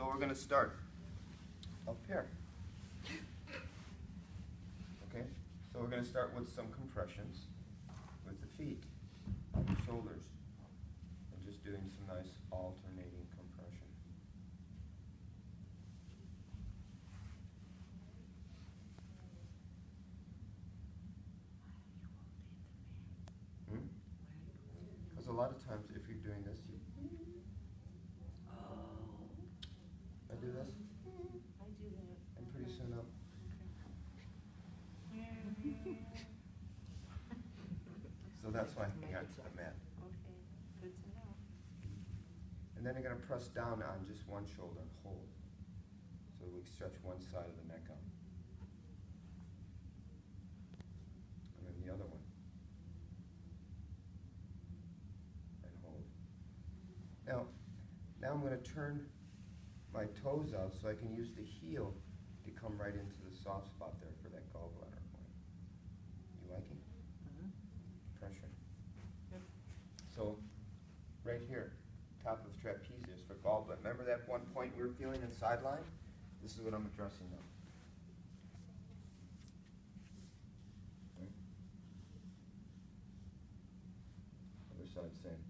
So we're going to start up here. Okay, so we're going to start with some compressions with the feet on the shoulders and just doing some nice alternating compression. Because a lot of times if you're doing this, I do this, I do that. and pretty soon up. So that's why I got to the mat. Okay, good to know. And then you're going to press down on just one shoulder and hold. So we stretch one side of the neck out. And then the other one. And hold. Now I'm going to turn my toes out so I can use the heel to come right into the soft spot there for that gallbladder point. You liking? Pressure. Yep. So, right here, top of the trapezius for gallbladder. Remember that one point we were feeling in sideline? This is what I'm addressing now. Okay. Other side, same.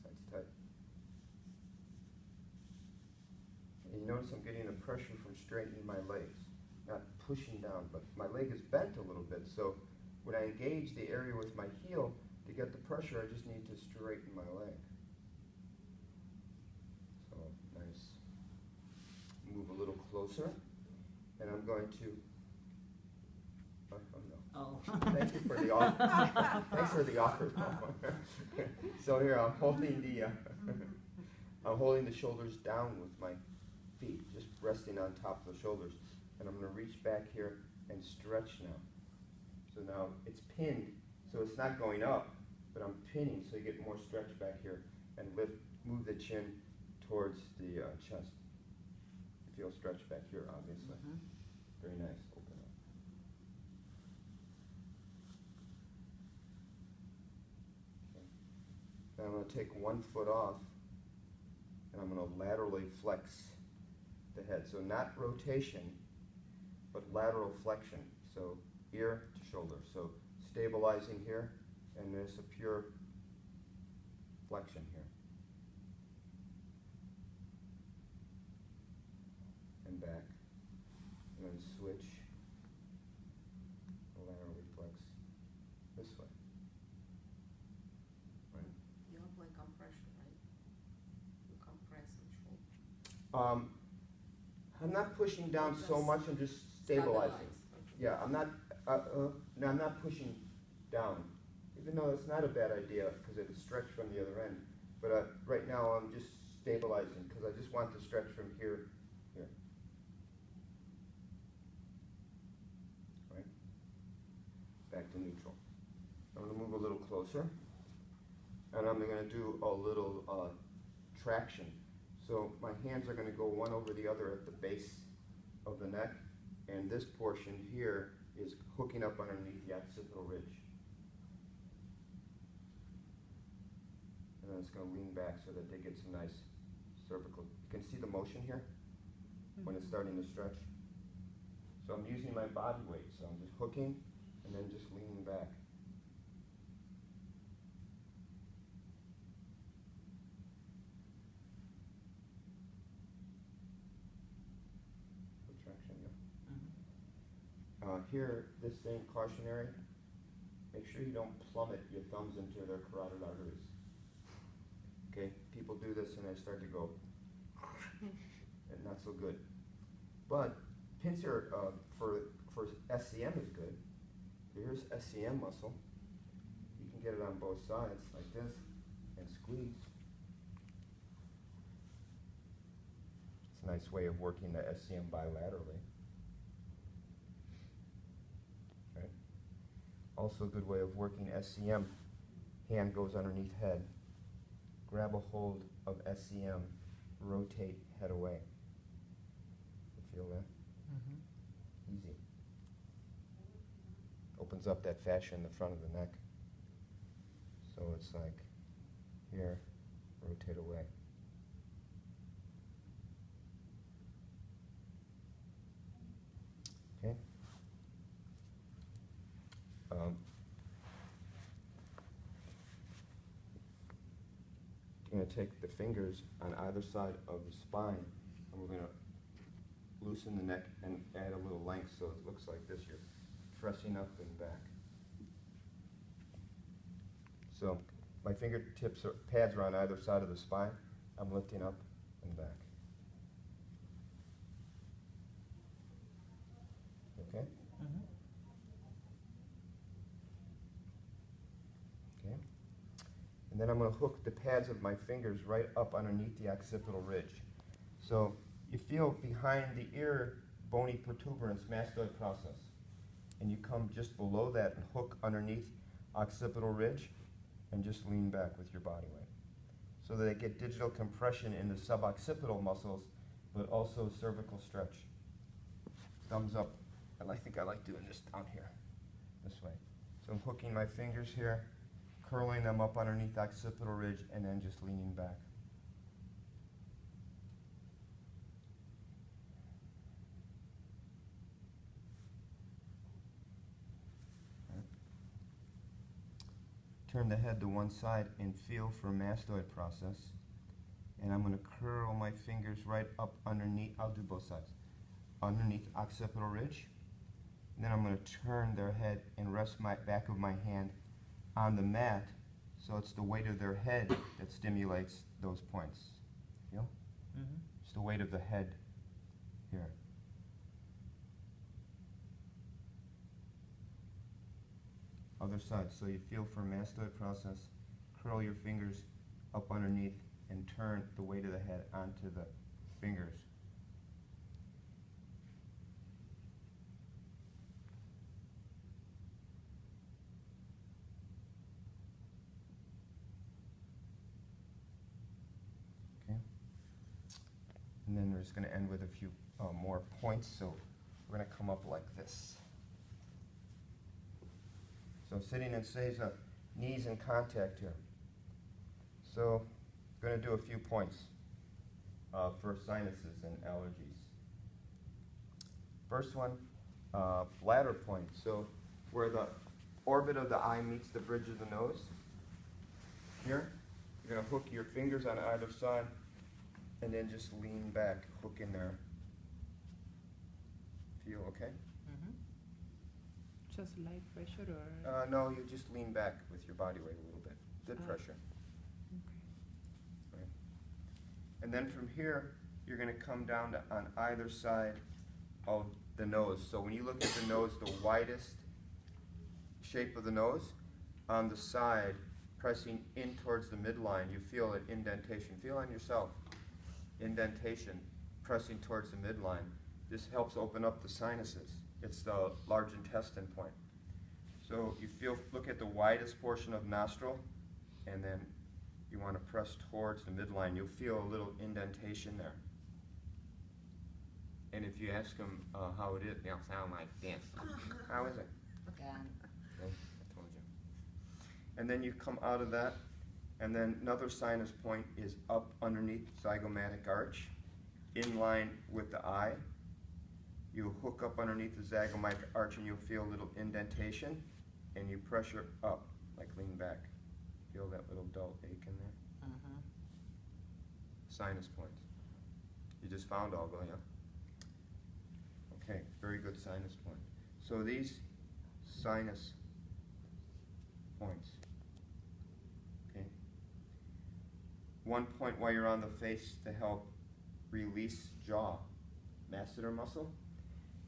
Side's tight. And you notice I'm getting the pressure from straightening my legs, not pushing down, but my leg is bent a little bit, so when I engage the area with my heel to get the pressure, I just need to straighten my leg. So, nice. Move a little closer, and I'm going to, oh no. Oh. Thank you for the offer. Thanks for the offer. So here, I'm holding the shoulders down with my feet, just resting on top of the shoulders. And I'm going to reach back here and stretch now. So now it's pinned, so it's not going up, but I'm pinning so you get more stretch back here and move the chin towards the chest. You feel stretch back here, obviously. Very nice. Open up. Okay. Now I'm going to take one foot off, and I'm going to laterally flex the head. So not rotation, but lateral flexion. So ear to shoulder. So stabilizing here, and there's a pure flexion here. And back. And then switch. Laterally flex this way. Right? You have like compression, right? You compress the shoulder. I'm not pushing down so much, I'm just stabilizing. Okay. Yeah, I'm not, no, I'm not pushing down, even though it's not a bad idea because it'll stretch from the other end. But right now I'm just stabilizing because I just want to stretch from here, here. Right? Back to neutral. I'm going to move a little closer, and I'm going to do a little traction. So my hands are going to go one over the other at the base of the neck, and this portion here is hooking up underneath the occipital ridge. And then it's going to lean back so that they get some nice cervical. You can see the motion here when it's starting to stretch. So I'm using my body weight, so I'm just hooking and then just leaning back. Traction, yeah. Here, this thing, cautionary, make sure you don't plummet your thumbs into their carotid arteries. Okay, people do this and they start to go, and not so good. But pincer for SCM is good. Here's SCM muscle. You can get it on both sides like this and squeeze. It's a nice way of working the SCM bilaterally. Right? Also a good way of working SCM. Hand goes underneath head. Grab a hold of SCM. Rotate head away. You feel that? Easy. Opens up that fascia in the front of the neck. So it's like here, rotate away. gonna take the fingers on either side of the spine, and we're gonna loosen the neck and add a little length so it looks like this. You're pressing up and back. So my fingertips are, pads are on either side of the spine. I'm lifting up and back. Okay? Okay. And then I'm going to hook the pads of my fingers right up underneath the occipital ridge. So you feel behind the ear bony protuberance, mastoid process. And you come just below that and hook underneath occipital ridge and just lean back with your body weight. So that they get digital compression in the suboccipital muscles, but also cervical stretch. Thumbs up. I think I like doing this down here, this way. So I'm hooking my fingers here, curling them up underneath occipital ridge, and then just leaning back. Turn the head to one side and feel for mastoid process. And I'm going to curl my fingers right up underneath, I'll do both sides, underneath occipital ridge. And then I'm going to turn their head and rest my back of my hand on the mat, so it's the weight of their head that stimulates those points. Feel? Mm-hmm. It's the weight of the head here. Other side. So you feel for mastoid process, curl your fingers up underneath and turn the weight of the head onto the fingers. Okay. And then we're just going to end with a few more points. So we're going to come up like this. So sitting in seiza, knees in contact here. So I'm going to do a few points for sinuses and allergies. First one, bladder point. So where the orbit of the eye meets the bridge of the nose. Here, you're going to hook your fingers on either side and then just lean back, hook in there. Feel okay? Just light pressure or? No, you just lean back with your body weight a little bit. Good pressure. Okay. Right. And then from here, you're going to come down to, on either side of the nose. So when you look at the nose, the widest shape of the nose, on the side, pressing in towards the midline, you feel an indentation. Feel on yourself. Indentation, pressing towards the midline. This helps open up the sinuses. It's the large intestine point. So you feel, look at the widest portion of nostril, and then you want to press towards the midline. You'll feel a little indentation there. And if you ask them how it is, they'll sound like this. How is it? Okay. I told you. And then you come out of that, and then another sinus point is up underneath zygomatic arch, in line with the eye. You'll hook up underneath the zygomatic arch and you'll feel a little indentation, and you pressure up, like lean back. Feel that little dull ache in there? Mm-hmm. Sinus points. You just found all, yeah? Okay, very good sinus point. So these sinus points, okay? One point while you're on the face to help release jaw, masseter muscle.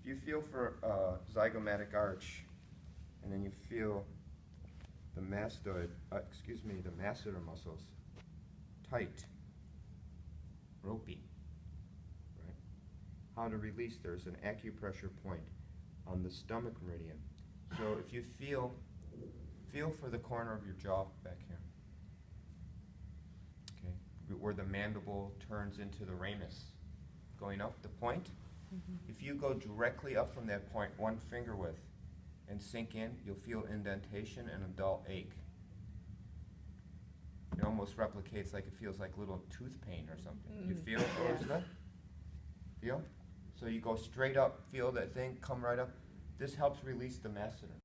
If you feel for zygomatic arch, and then you feel the mastoid, the masseter muscles tight, ropey, right? How to release, there's an acupressure point on the stomach meridian. So if you feel for the corner of your jaw back here, okay, where the mandible turns into the ramus, going up the point. If you go directly up from that point, one finger width, and sink in, you'll feel indentation and a dull ache. It almost replicates like it feels like little tooth pain or something. You feel, Ursula? Feel? So you go straight up, feel that thing, come right up. This helps release the masseter.